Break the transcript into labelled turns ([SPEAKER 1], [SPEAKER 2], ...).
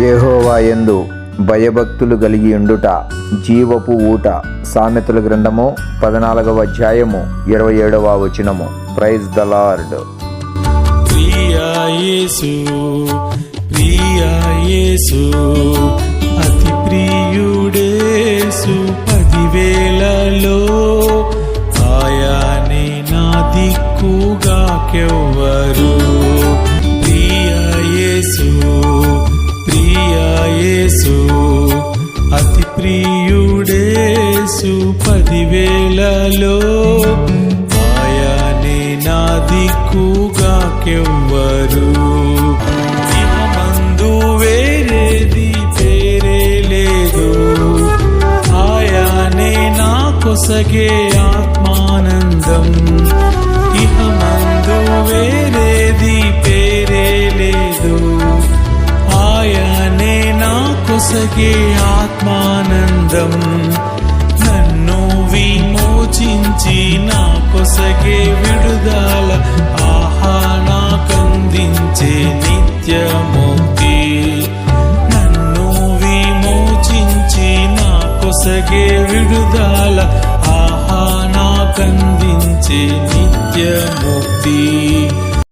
[SPEAKER 1] యెహోవా యందు భయభక్తులు కలిగి ఉండుట జీవపు ఊట. సామెతల గ్రంథము 14వ అధ్యాయము 27వ వచనము. Praise the lord.
[SPEAKER 2] ప్రియా యేసు, ప్రియా యేసు, అతి ప్రియుడేసు, 10,000లో ఆయనే నా దిక్కుగాకెవ్వరు. ప్రియా యేసు, ప్రియా యేసు, అతి ప్రియుడేసు, 10,000లో ఆయనే నా దిక్కుగాకెవ్వరు. ఇహమందు వేరేది పేరే లేదు, ఆయనే నా కొసగే ఆత్మానందం. ఇహమందు వేరేది పేరే లేదు, ఆయనే నా కొసగే ఆత్మానందం. నన్ను విమోచించి నా కొసగే విడుదల, ఆహా నాకందించే నిత్యముక్తి. నన్ను విమోచించి నా కొసగే విడుదల, ఆహా నాకందించే నిత్యముక్తి.